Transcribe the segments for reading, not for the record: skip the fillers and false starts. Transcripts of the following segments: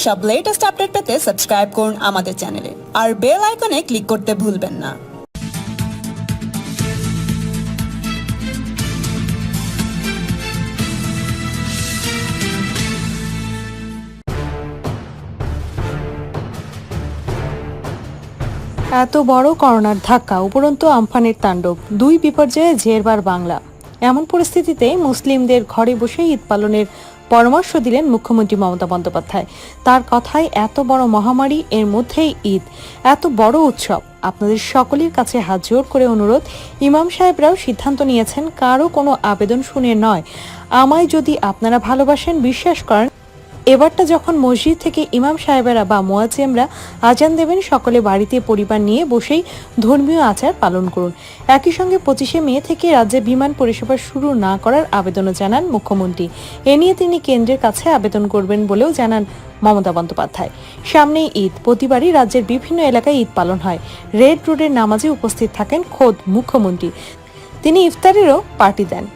সব latest update পেতে subscribe করুন আমাদের চ্যানেলে আর বেল আইকনে ক্লিক করতে ভুলবেন না। এত বড় করোনার ধাক্কা, উপরন্তু আমফানের তাণ্ডব, দুই বিপর্যয়ে জেরবার বাংলা। এমন পরিস্থিতিতে মুসলিমদের ঘরে বসে ঈদ পালনের পরামর্শ দিলেন মুখ্যমন্ত্রী মমতা বন্দ্যোপাধ্যায়। তার কথায় এত বড় মহামারী, এর মধ্যেই ঈদ, এত বড় উৎসব। আপনাদের সকলের কাছে হাত জোড় করে অনুরোধ, ইমাম সাহেবরাও সিদ্ধান্ত নিয়েছেন কারো কোনো আবেদন শুনে নয়। আমায় যদি আপনারা ভালোবাসেন, বিশ্বাস করেন, এবারটা যখন মসজিদ থেকে ইমাম সাহেবেরা বা মুয়াজ্জিমরা আজান দেবেন, সকলে বাড়িতে পরিবার নিয়ে বসেই ধর্মীয় আচার পালন করুন। একই সঙ্গে 25শে মে থেকে রাজ্যে বিমান পরিষেবা শুরু না করার আবেদনও জানান মুখ্যমন্ত্রী। এ নিয়ে তিনি কেন্দ্রের কাছে আবেদন করবেন বলেও জানান মমতা বন্দ্যোপাধ্যায়। সামনেই ঈদ, প্রতিবারই রাজ্যের বিভিন্ন এলাকায় ঈদ পালন হয়। রেড রোডের নামাজে উপস্থিত থাকেন খোদ মুখ্যমন্ত্রী। তিনি ইফতারেরও পার্টি দেন।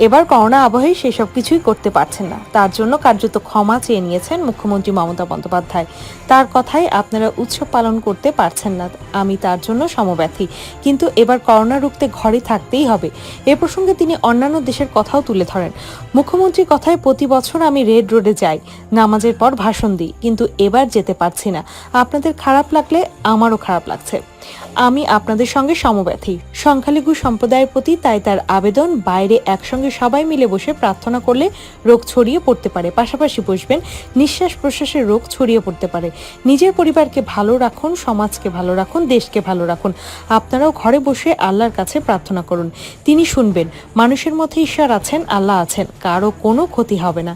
এবার করোনা আবহে সেসব কিছুই করতে পারছেন না, তার জন্য কার্যত ক্ষমা চেয়ে নিয়েছেন মুখ্যমন্ত্রী মমতা বন্দ্যোপাধ্যায়। তার কথায়, আপনারা উৎসব পালন করতে পারছেন না, আমি তার জন্য সমব্যথী, কিন্তু এবার করোনা রুখতে ঘরে থাকতেই হবে। এ প্রসঙ্গে তিনি অন্যান্য দেশের কথাও তুলে ধরেন। মুখ্যমন্ত্রীর কথায়, প্রতি বছর আমি রেড রোডে যাই, নামাজের পর ভাষণ দিই, কিন্তু এবার যেতে পারছি না। আপনাদের খারাপ লাগলে আমারও খারাপ লাগছে। আমি আপনাদের সঙ্গে সমব্যথী। সংখ্যালঘু সম্প্রদায়ের প্রতি তাই তার আবেদন, বাইরে একসঙ্গে সবাই মিলে বসে প্রার্থনা করলে রোগ ছড়িয়ে পড়তে পারে, পাশাপাশি বসবেন, নিঃশ্বাস প্রশ্বাসের রোগ ছড়িয়ে পড়তে পারে। নিজের পরিবারকে ভালো রাখুন, সমাজকে ভালো রাখুন, দেশকে ভালো রাখুন। আপনারাও ঘরে বসে আল্লাহর কাছে প্রার্থনা করুন, তিনি শুনবেন। মানুষের মধ্যে ঈশ্বর আছেন, আল্লাহ আছেন, কারো কোনো ক্ষতি হবে না।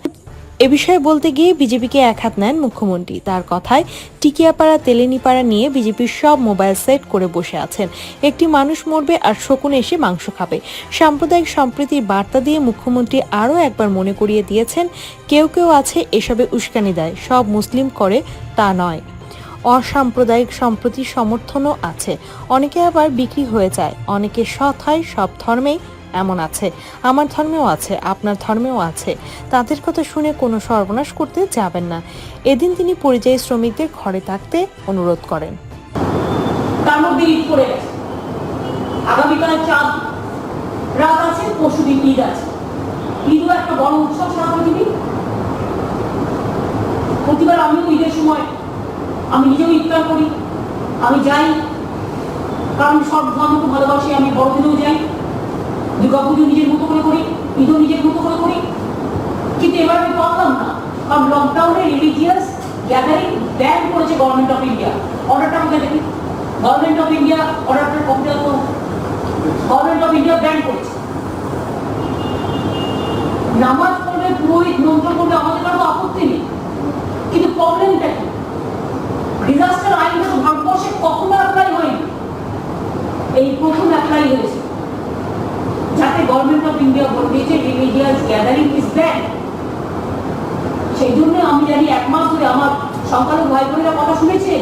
এ বিষয়ে বলতে গিয়ে বিজেপিকে এক হাত নেন মুখ্যমন্ত্রী। তার কথায়, টিকিয়াপাড়া তেলেনিপাড়া নিয়ে বিজেপির সব মোবাইল সেট করে বসে আছেন। একটি মানুষ মরবে আর শকুন এসে মাংস খাবে। সাম্প্রদায়িক সম্প্রীতির বার্তা দিয়ে মুখ্যমন্ত্রী আরও একবার মনে করিয়ে দিয়েছেন, কেউ কেউ আছে এসবে উস্কানি দেয়, সব মুসলিম করে তা নয়। অসাম্প্রদায়িক সম্প্রীতির সমর্থনও আছে, অনেকে আবার বিক্রি হয়ে যায়, অনেকে সৎ হয়। সব ধর্মেই এমন আছে, আমার ধর্মেও আছে, আপনার ধর্মেও আছে। তাদের কথা শুনে কোনো সর্বনাশ করতে যাবেন না। এদিন তিনি পরিযায়ী শ্রমিকদের ঘরে থাকতে অনুরোধ করেন। তার মধ্যে ঈদ পড়ে গেছে, আগামীকাল চাঁদ রাত আছে, পরশুদিন ঈদ আছে। ঈদও একটা বড় উৎসব সারা পৃথিবী। প্রতিবার আমিও ঈদের সময় আমি নিজেও ইফতার করি, আমি যাই, কারণ সব ধর্মকে ভালোবাসি। আমি বড়দিনেও যাই, দুর্গাপুজো নিজের মতো করে করি, ঈদও নিজের মতো করে করি। কিন্তু এবার আমি পারলাম না, কারণ লকডাউনে রিলিজিয়াস গ্যাদারিং ব্যান করেছে গভর্নমেন্ট অফ ইন্ডিয়া। অর্ডারটা আমাকে দেখি, গভর্নমেন্ট অফ ইন্ডিয়া অর্ডারটা কমপ্লিট করুন। গভর্নমেন্ট অফ ইন্ডিয়া ব্যান করেছে। নামাজ পড়বে, পুরোহিত মন্ত্র করবে, আমাদের কারো আপত্তি নেই, কিন্তু প্রবলেমটা কি? ডিজাস্টার আইনটা তো ভারতবর্ষে কখনো অ্যাপ্লাই হয়নি, এই প্রথম অ্যাপ্লাই হয়েছে, যাতে গভর্নমেন্ট অফ ইন্ডিয়া বলে দিয়েছে রিলিজিয়াস গ্যাদারিং ইজ ব্যান। সেই জন্য আমি জানি 1 মাস ধরে আমার সংখ্যালঘু ভাই বোনেরা কথা শুনেছে,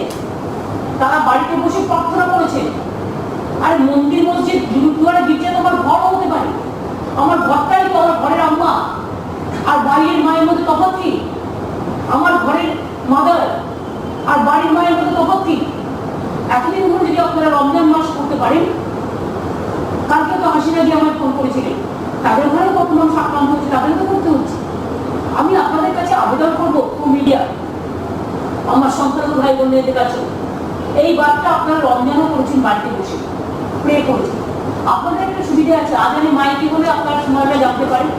তারা বাড়িতে বসে প্রার্থনা করেছে। আর মন্দির মসজিদ গুরুদুয়ারা গির্জা তো আমার ঘর হতে পারে, আমার ঘরটাই তো আমার ঘরের আম্মা, আর বাড়ির মায়ের মধ্যে তফাৎ কি? আমার ঘরের মাদার আর বাড়ির মায়ের মধ্যে তফাৎ কি? এতদিন ধরে যদি আপনারা রমজান মাস করতে পারেন, কালকে তো হাসিনা দিয়ে আমায় ফোন করেছিলেন, তাদের ঘরে কত মানুষ আক্রান্ত হচ্ছে, তাদের তো করতে হচ্ছে। আমি আপনাদের কাছে আবেদন করবো, মিডিয়া, আমার সংখ্যালঘু ভাই বোনদের কাছে, এই বার্তা আপনারা রমজানও করেছেন, বাড়িতে বসে প্রে করেছেন। আপনাদের একটা সুবিধা আছে, আজানে মাইকে বলে আপনারা সময়টা জানতে পারেন,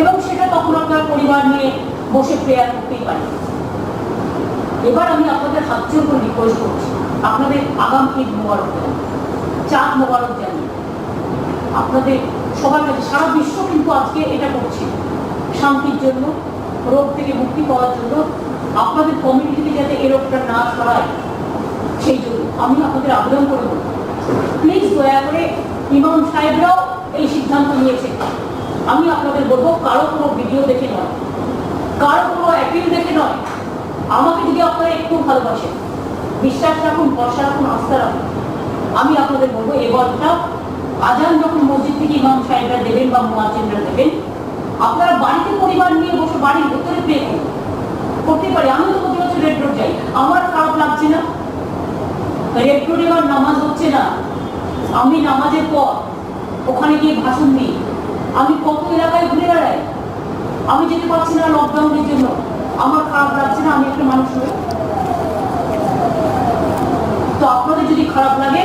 এবং সেটা তখন আপনার পরিবার নিয়ে বসে প্রেয়ার করতেই পারেন। এবার আমি আপনাদের হাত জোর করে রিকোয়েস্ট করছি, আপনাদের আগাম ঈদ মোবারক জানাই, চাঁদ মোবারক জানাই আপনাদের সবার কাছে। সারা বিশ্ব কিন্তু আজকে এটা করছে শান্তির জন্য, রোগ থেকে মুক্তি পাওয়ার জন্য, আপনাদের কমিউনিটিতে যাতে এই রোগটা না ছড়ায়, সেই জন্য আমি আপনাদের আবেদন করব, প্লিজ দয়া করে, ইমাম সাহেবরাও এই সিদ্ধান্ত নিয়েছে। আমি আপনাদের বলবো, কারো কোনো ভিডিও দেখে নয়, কারো কোনো অ্যাপিল দেখে নয়, আমাকে যদি আপনারা একটু ভালোবাসেন, বিশ্বাস রাখুন, ভরসা রাখুন, আস্থা রাখুন, আমি আপনাদের বলবো, এবারটা আজান যখন মসজিদ থেকে ইমাম সাহেবরা দেবেন বা মুয়াজ্জিনরা দেবেন, আপনারা বাড়িতে পরিবার নিয়ে বসে বাড়ির ভেতরে প্রে করতে পারে। আমি তো প্রতি বছর আমার খারাপ লাগছে না? রেড রোডে এবার নামাজ হচ্ছে না, আমি নামাজের পর ওখানে গিয়ে ভাষণ দিই, আমি কত এলাকায় ঘুরে বেড়াই, আমি যেতে পারছি না লকডাউনের জন্য, আমার খারাপ লাগছে না? আমি একটা মানুষ হয়ে। তো আপনাদের যদি খারাপ লাগে,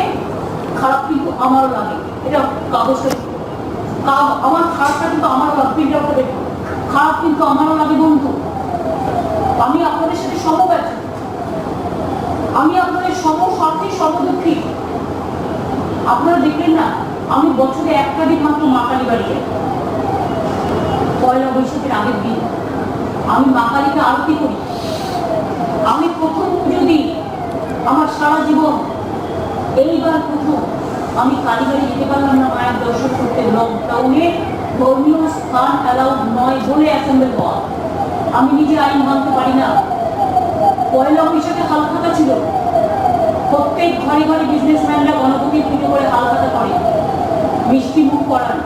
খারাপ কিন্তু আমারও লাগে, এটা কাগজটা আমার খারাপটা কিন্তু আমারও লাগে, প্রিন্ট আউট করে খারাপ কিন্তু আমারও লাগে বন্ধু। আমি আপনাদের সাথে সমব্যস্ত, আমি আপনাদের সমস্বার্থী সমদুঃখী। আপনারা দেখলেন না, আমি বছরে একটা দিন মাত্র মা কালী বাড়ি যাই, পয়লা বৈশাখের আগের দিন আমি মা কালীকে আরতি করি। আমি প্রথম পুজো দিই আমার সারা জীবন, এইবার প্রথম আমি কালীবাড়ি যেতে পারলাম না মায়ের দর্শন করতে। লকডাউনে ধর্মীয় স্থান অ্যালাউড নয় বলে অ্যাসেম্বল হওয়া, আমি নিজে আইন মানতে পারি না। পয়লা বৈশাখে হালখাতা ছিল, প্রত্যেক ঘরে ঘরে বিজনেসম্যানরা গণপতির পুজো করে হালখাতা করে, মিষ্টি মুখ করান।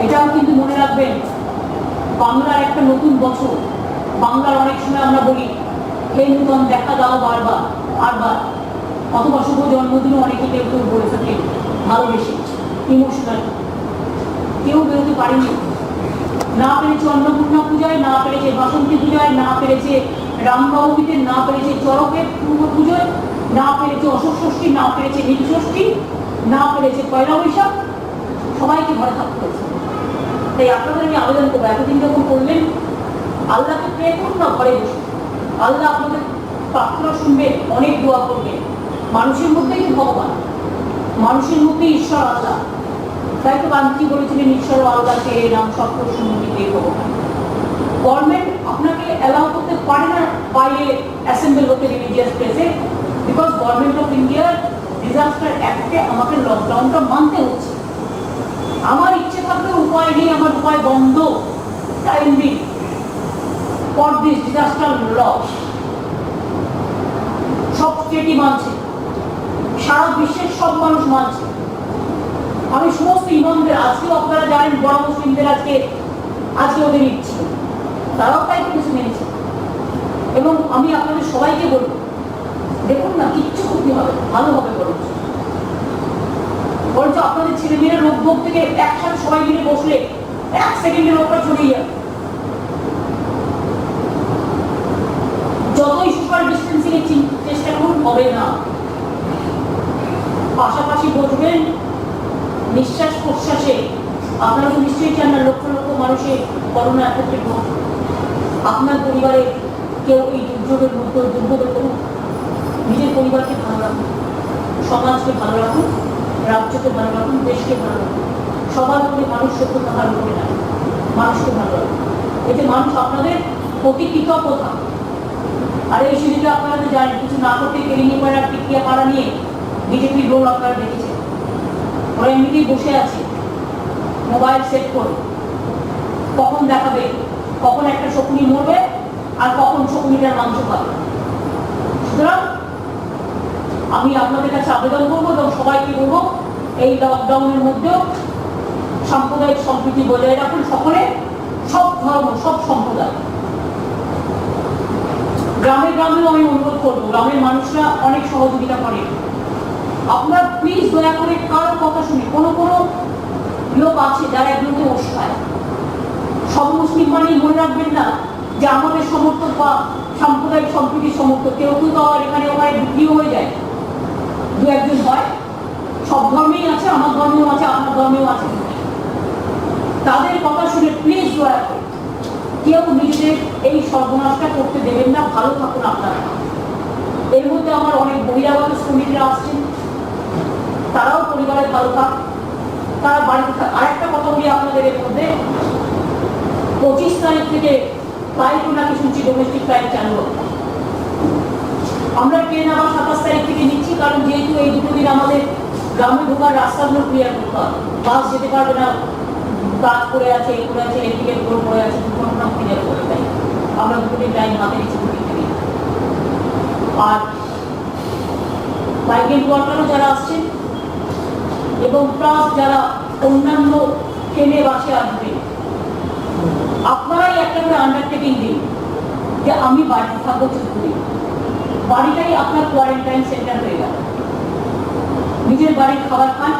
এটাও কিন্তু মনে রাখবেন, বাংলার একটা নতুন বছর। বাংলার অনেক সময় আমরা বলি হে নূতন দেখা দাও বারবার আরবার, অথবা শুভ জন্মদিনও অনেকে কেউ কেউ বলে থাকে ভালোবেসে, ইমোশনাল। কেউ বেরোতে পারেনি, না পেরেছে অন্নপূর্ণা পূজায়, না পেরেছে বাসন্তী পূজায়, না পেরেছে রামনবমীতে, না পেরেছে চড়কের পূর্ব পুজোয়, না পেরেছে অশোক ষষ্ঠী, না পেরেছে নীল ষষ্ঠী, না পেরেছে পয়লা বৈশাখ। সবাইকে ঘরে থাকতে হয়েছে। তাই আপনাদের আমি আবেদন করবো, এতদিন যখন করলেন আল্লাহকে প্রে করুন না ঘরে বসে। আল্লাহ আপনাদের প্রার্থনা শুনবে, অনেক দোয়া করবে। মানুষের মধ্যেই তো ভগবান, মানুষের মধ্যেই ঈশ্বর আল্লাহ। তাই তো গান্ধী বলেছিলেন ঈশ্বর আল্লাহকে নাম সত্য সুন্নতিতে ভগবান। গভর্নমেন্ট আপনাকে অ্যালাউ করতে পারে না বাইরে অ্যাসেম্বল হতে রিলিজিয়াস প্লেসে, বিকজ গভর্নমেন্ট অফ ইন্ডিয়ার ডিজাস্টার অ্যাক্টে আমাকে লকডাউনটা মানতে হচ্ছে। আমার ইচ্ছে থাকলে উপায় নেই, আমার উপায় বন্ধ। টাইম দিন ফর দিস ডিজাস্টার ল। সব স্টেটই মানছে, সারা বিশ্বের সব মানুষ মানছে। আমি সমস্ত ইমামদের, আজকেও আপনারা জানেন বড় মুসলিমদের আজকে ওদের ইচ্ছে, তারাও তাই কিছু মেনেছে। এবং আমি আপনাদের সবাইকে বলবো, দেখুন না কিচ্ছু ক্ষতি হবে, ভালো হবে। বরঞ্চ আপনাদের ছেলে মেয়েরা রোগ ভোগ থেকে একসাথে সবাই মিলে বসলে 1 সেকেন্ডের রোগটা ছড়িয়ে যাবে। যতই সোশ্যাল ডিস্টেন্সিং এর চেষ্টা করুন, হবে না। পাশাপাশি বসবেন, নিঃশ্বাস প্রশ্বাসে। আপনারা তো নিশ্চয়ই চান না লক্ষ লক্ষ মানুষের করোনা এফেক্টেড হোক। আপনার পরিবারে কেউ এই দুর্যোগের মধ্যে দুর্ভোগে করুক। নিজের পরিবারকে ভালো রাখুন, সমাজকে ভালো রাখুন, রাজ্যকে ভালো রাখুন, দেশকে ভালো রাখুন। সবার মধ্যে মানুষ সত্য থাকার মনে না, মানুষকে ভালো রাখুন। এতে মানুষ আপনাদের প্রতি কৃতজ্ঞ থাকে। আর এই সুযোগে আপনারা তো জানেন, কিছু না করতে কেরিনি পাড়া টিকিয়া পাড়া নিয়ে বিজেপির রোল আপনারা দেখেছেন। ওরা এমনিতেই বসে আছে মোবাইল সেট করে, কখন দেখাবে, কখন একটা শকুনি মরবে আর কখন শকুনিটার মাংস পাবে। সুতরাং আমি আপনাদের কাছে আবেদন করবো এবং সবাইকে বলবো, এই লকডাউনের মধ্যেও সাম্প্রদায়িক সম্প্রীতি বজায় রাখুন সকলে, সব ধর্ম, সব সম্প্রদায়। গ্রামে গ্রামেও আমি অনুরোধ করবো, গ্রামের মানুষরা অনেক সহযোগিতা করে। আপনার প্লিজ দয়া করে কারো কথা শুনে, কোনো লোক আছে যারা এগুলোকে ওষায়। সব মুসলিম মানেই মনে রাখবেন না যে আমাদের সমর্থক বা সাম্প্রদায়িক সম্প্রীতির সমর্থক। কেউ কেউ তো আবার এখানে ওখানে বিক্রিও হয়ে যায়, দু একজন হয়। সব ধর্মেই আছে, আমার ধর্মেও আছে, আপনার ধর্মেও আছে। তাদের কথা শুনে প্লিজ দয়া করে কেউ নিজেদের এই সর্বনাশটা করতে দেবেন না। ভালো থাকুন আপনারা। এর মধ্যে আমার অনেক বহিরাগত শ্রমিকরা আসছেন, তারাও পরিবারে ভালো থাক, তারা বাড়িতে থাক। আরেকটা কথা বলি আপনাদের, এর মধ্যে 25 তারিখ থেকে ফ্লাইট নাকি শুনছি ডোমেস্টিক ফ্লাইট চালু হবে। আমরা ট্রেন আবার 27 তারিখ থেকে নিচ্ছি, কারণ যেহেতু এই দুটো দিন আমাদের গ্রামে ঢোকার রাস্তাগুলো ক্লিয়ার করতে হবে। বাস যেতে পারবে না, কাজ করে আছে, এই করে আছে, এদিকে গোল করে আছে, দুর্ঘটনা ক্লিয়ার করে দেয়। আমরা দুটো দিন টাইম হাতে নিচ্ছি থেকে। আর মাইগ্রেন্ট ওয়ার্কারও যারা আসছেন এবং প্লাস যারা অন্যান্য ট্রেনে বাসে আসবে, আপনারাই একটা করে আন্ডারটেকিং দিন যে আমি বাড়িতে থাকবো 14 দিন। বাড়িটাই আপনার কোয়ারেন্টাইন সেন্টার হয়ে গেল। নিজের বাড়ির খাবার খান,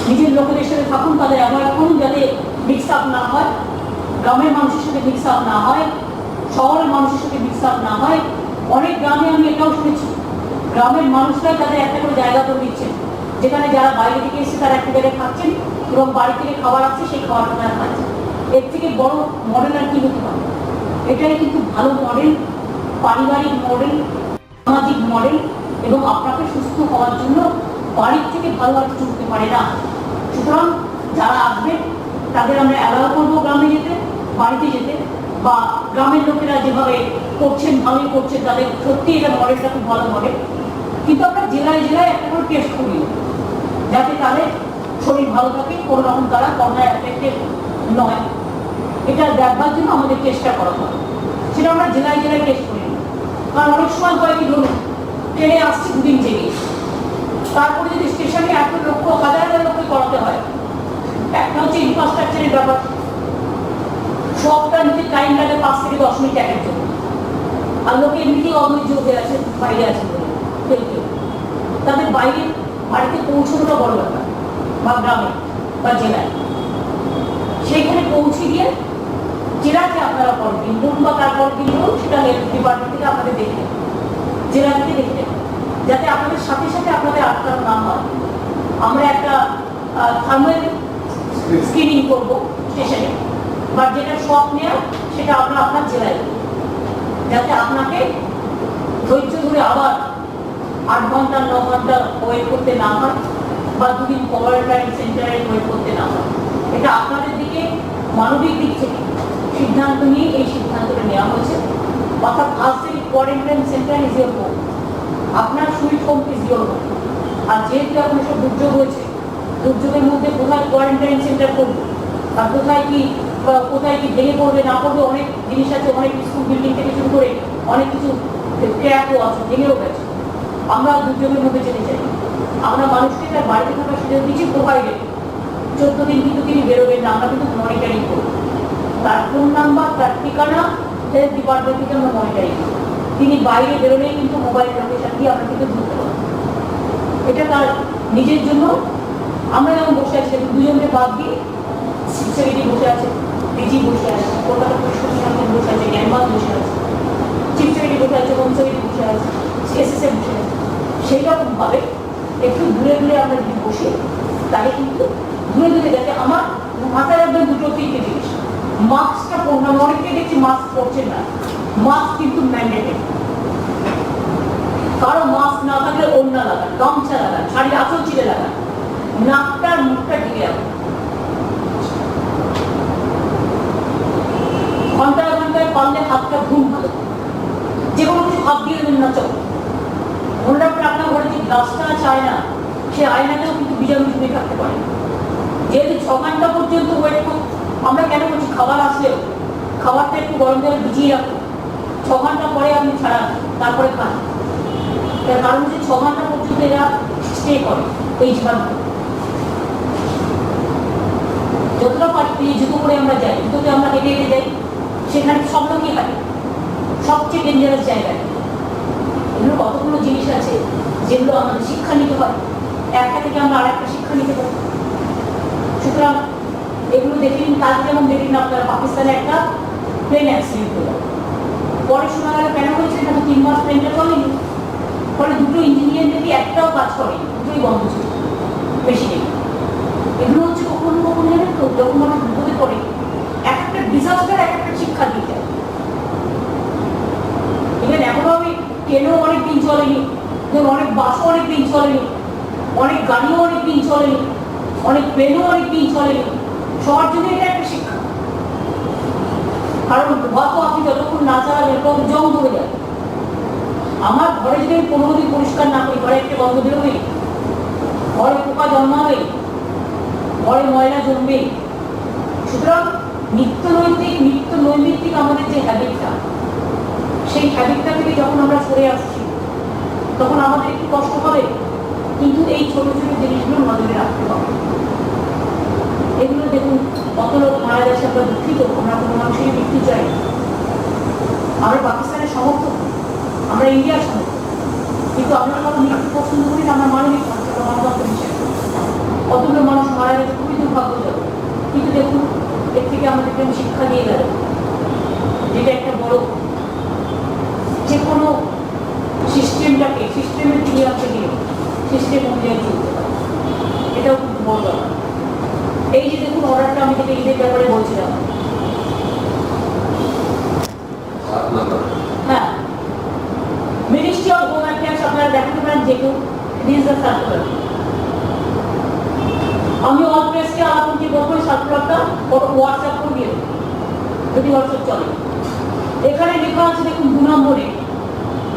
নিজের লোকেদের সাথে থাকুন, তাদের অ্যাভয়েড করুন যাতে মিক্স আপ না হয়, গ্রামের মানুষের সাথে মিক্স আপ না হয়, শহরের মানুষের সাথে মিক্স আপ না হয়। অনেক গ্রামে আমি এটাও শুনেছি, গ্রামের মানুষরাই তাদের একটা করে জায়গা করে দিচ্ছেন, যেখানে যারা বাইরে থেকে এসে তারা একটা জায়গায় খাচ্ছেন এবং বাড়ি থেকে খাবার আসছে সেই খাবারটা তারা খাচ্ছেন। এর থেকে বড় মডেল আর কি হতে পারে? এটাই কিন্তু ভালো মডেল, পারিবারিক মডেল, সামাজিক মডেল, এবং আপনাকে সুস্থ হওয়ার জন্য বাড়ির থেকে ভালো আর কিছু হতে পারে না। সুতরাং যারা আসবে তাদের আমরা অ্যালাউ করবো গ্রামে যেতে, বাড়িতে যেতে, বা গ্রামের লোকেরা যেভাবে করছেন ভালোই করছেন, তাদের সত্যি এটা মডেলটা খুব ভালো মডেল। কিন্তু আমরা জেলায় জেলায় একটা করে টেস্ট করি যাতে তাদের শরীর ভালো থাকে, কোনো রকম তারা করোনা এফেক্টেড নয়, এটা দেখবার জন্য আমাদের চেষ্টা করা হয়। সেটা আমরা জেলায় জেলায় টেস্ট করি। কারণ অনেক সময় হয় কি, ধরুন ট্রেনে আসছি দুদিন জেগে, তারপরে যদি স্টেশনে এত লক্ষ হাজার হাজার লোককে করাতে হয়, একটা হচ্ছে ইনফ্রাস্ট্রাকচারের ব্যাপার, সবটা নিতে টাইম লাগে 5 থেকে 10 মিনিট একের জন্য। আর লোকে এমনিতেই অধৈর্য হয়ে আছে, বাইরে আছে কেউ কেউ, তাদের বাইরে বাড়িতে পৌঁছানোটা বড় ব্যাপার, বা গ্রামে বা জেলায়। সেইখানে পৌঁছে গিয়ে জেলাতে আপনারা পরদিন বলুন বা তারপর দিন বলুন, সেটা হেলথ ডিপার্টমেন্ট থেকে আপনাদের দেখে নেবেন, জেলা থেকে দেখে নেবেন, যাতে আপনাদের সাথে সাথে আপনাদের আটকানো না হয়। আমরা একটা থার্মাল স্ক্রিনিং করবো স্টেশনে, বা যেটা শখ নেওয়া সেটা আমরা আপনার জেলায়, যাতে আপনাকে ধৈর্য ধরে আবার 8 ঘন্টা 9 ঘন্টা ওয়েট করতে না হয়, বা 2 দিন কোয়ারেন্টাইন সেন্টারে ওয়েট করতে না হয়। এটা আপনাদের দিকে মানবিক দিক থেকে সিদ্ধান্ত নিয়ে এই সিদ্ধান্তটা নেওয়া হয়েছে। অর্থাৎ আজ থেকে quarantine centre is your home, আপনার sweet home is your home. আর যেহেতু এখন সব দুর্যোগ হয়েছে, দুর্যোগের মধ্যে কোথায় কোয়ারেন্টাইন সেন্টার করবো আর কোথায় কি ভেঙে পড়বে না পড়বে, অনেক জিনিস আছে, অনেক স্কুল বিল্ডিং থেকে শুরু করে অনেক কিছু ক্র্যাকও আছে, ভেঙেও গেছে। আমরা দুর্যোগের মধ্যে যেতে চাই, আমরা মানুষকে তার বাড়িতে থাকার সুযোগ দিচ্ছি প্রোভাইডেড। 14 দিন কিন্তু তিনি বেরোবেন না, আমরা কিন্তু মনিটরিং করবো, তার ফোন নাম্বার, তার ঠিকানা হেলথ ডিপার্টমেন্ট থেকে আমরা মনিটরিং করবো। তিনি বাইরে বেরোলেই কিন্তু মোবাইল লোকেশন দিয়ে আমরা কিন্তু ধরতে পারবো। এটা তার নিজের জন্য। আমরা যেমন বসে আছি, দুজনকে বাদ দিয়ে সেক্রেটারি বসে আছে, ডিজি বসে আছে, কলকাতা পুলিশ কমিশনার বসে আছে, জ্ঞানবাদ বসে আছে, চিফ সেক্রেটারি বসে আছে, হোম সেক্রেটারি বসে আছে, এসএসএফ বসে আছে। সেই রকম ভাবে একটু দূরে দূরে আমরা যদি বসি, তাহলে কিন্তু দূরে দূরে যাতে আমার মাথায় রাখবেন 2-3টে জিনিস। মাস্কটা পড়ুন, আমি অনেককে দেখছি মাস্ক পড়ছে না, মাস্ক কিন্তু ম্যান্ডেটেড। কারো মাস্ক না থাকলে ওড়না লাগান, গামছা লাগান, শাড়ির আঁচল চিড়ে লাগান, নাকটা মুখটা ঢেকে রাখুন। ঘন্টায় ঘন্টায় পারলে হাতটা ঘুম ভালো, যে কোনো কিছু হাত দিয়ে দেবেন না চোখ। মনে রাখবেন আপনার ঘরে যে গ্লাসটা আছে আয়না, সে আয়নাতেও কিন্তু বীজাণু জমে থাকতে পারে। যেহেতু 6 ঘন্টা পর্যন্ত ওয়েট করুন, আমরা কেন করছি, খাবার আসলেও খাবারটা একটু গরম জলে ভিজিয়ে রাখুন, 6 ঘন্টা পরে আপনি ছাড়ান, তারপরে খান। তার কারণ হচ্ছে 6 ঘন্টা পর্যন্ত এরা স্টে করে এই জীবাণু। যতটা পারি জুতো করে আমরা যাই, জুতোতে আমরা হেঁটে হেঁটে যাই, সেখানে সব লোকই হাঁটে, সবচেয়ে ডেঞ্জারাস জায়গায়। এগুলো কতগুলো জিনিস আছে যেগুলো আমাদের শিক্ষা নিতে হয়, একটা থেকে আমরা আরেকটা শিক্ষা নিতে পারি। সুতরাং এগুলো দেখে নিন। কাল যেমন দেখে নিন আপনারা, পাকিস্তানে একটা প্লেন অ্যাক্সিডেন্ট হলো, পরে শোনা গেল কেন হয়েছে, না 3 মাস প্লেনটা চলেনি, ফলে দুটো ইঞ্জিনিয়ার নাকি একটাও কাজ করেনি, দুটোই বন্ধ ছিল বেশি নেই। এগুলো হচ্ছে কখনো কখনো জানেন তো, যখন আমরা বিপদে পড়ে এক একটা ডিজাস্টার এক একটা শিক্ষা দিতে হয়। এখানে এখনো আমি ট্রেনও অনেকদিন চলেনি, অনেক বাসও অনেকদিন চলেনি, অনেক গাড়িও অনেকদিন চলেনি, অনেক প্লেনও অনেকদিন চলেনি। সবার জন্য এটা একটা শিক্ষা। কারণ হয়তো আপনি যতক্ষণ না চালাবেন তখন জং ধরে যাবে। আমার ঘরে যদি আমি 15 দিন পরিষ্কার না করি, ঘরে একটা গন্ধ বেরোবে, ঘরে পোকা জন্মাবে, ঘরে ময়লা জমবে। সুতরাং নিত্য নৈমিত্তিক আমাদের যে হ্যাবিটটা, সেই হ্যাবিটটা থেকে যখন আমরা সরে আসছি তখন আমাদের একটু কষ্ট হবে, কিন্তু এই ছোট ছোট জিনিসগুলো নজরে রাখতে হবে। এগুলো দেখুন, কত লোক মারা যাচ্ছে, আমরা দুঃখিত, আমরা কোনো মানুষেরই মৃত্যু চাই, আমরা পাকিস্তানের সমর্থক, আমরা ইন্ডিয়ার সঙ্গে, কিন্তু আমরা কারো মৃত্যু পছন্দ করি না, আমরা মানবিক মানবতার বিষয়। কতগুলো মানুষ মারা গেছে, খুবই দুর্ভাগ্যজনক। কিন্তু দেখুন, এর থেকে আমাদেরকে শিক্ষা দিয়ে গেল, যেটা একটা বড়, যে কোনো সিস্টেমটাকে সিস্টেমের দিকে রাখতে গিয়ে সিস্টেম অনুযায়ী চলতে পারে, এটাও খুব বড় ব্যাপার। এই যে দেখুন অর্ডারটা আমি যেটা ঈদের ব্যাপারে বলছিলাম, হ্যাঁ, মিনিস্ট্রি অফ হোম অ্যাফেয়ার্স আপনারা দেখাতে পারেন যে কেউ, দিস দ্য সার্কুলার। আমি অল প্রেসকে আলাপনকে বলবো সার্কুলারটা হোয়াটসঅ্যাপ করে দিয়ে, যদি হোয়াটসঅ্যাপ চলে। এখানে লেখা আছে দেখুন 2 নম্বরে,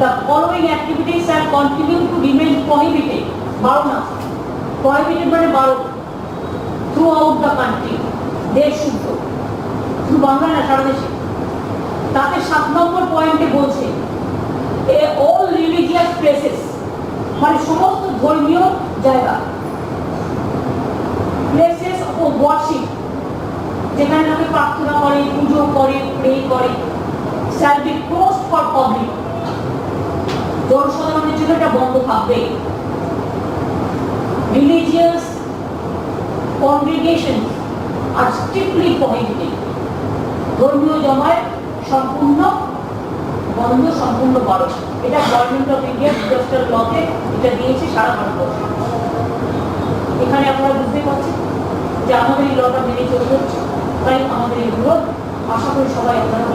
the following activities shall continue to remain prohibited, 12 না, prohibited মানে 12, throughout the country, দেশ শুদ্ধ, শুধু বাংলা না, সারা দেশে। তাতে 7 নম্বর পয়েন্টে বলছে all religious places, মানে সমস্ত ধর্মীয় জায়গা, places of worship, যেখানে লোকে প্রার্থনা করে, পুজো করে, প্রে করে, shall be closed for public, জনসাধারণের জন্য এটা বন্ধ থাকবে। Religious congregations are strictly prohibited, ধর্মীয় জমায়েত সম্পূর্ণ বন্ধ, সম্পূর্ণ বারণ। এটা গভর্নমেন্ট অফ ইন্ডিয়া ডিজাস্টার লতে এটা দিয়েছে সারা ভারতবর্ষে। এখানে আপনারা বুঝতে পারছেন যে আমাদের এই লটা মেনে চলতে হচ্ছে, তাই আমাদের এই বিরোধ। আশা করি সবাই আপনারা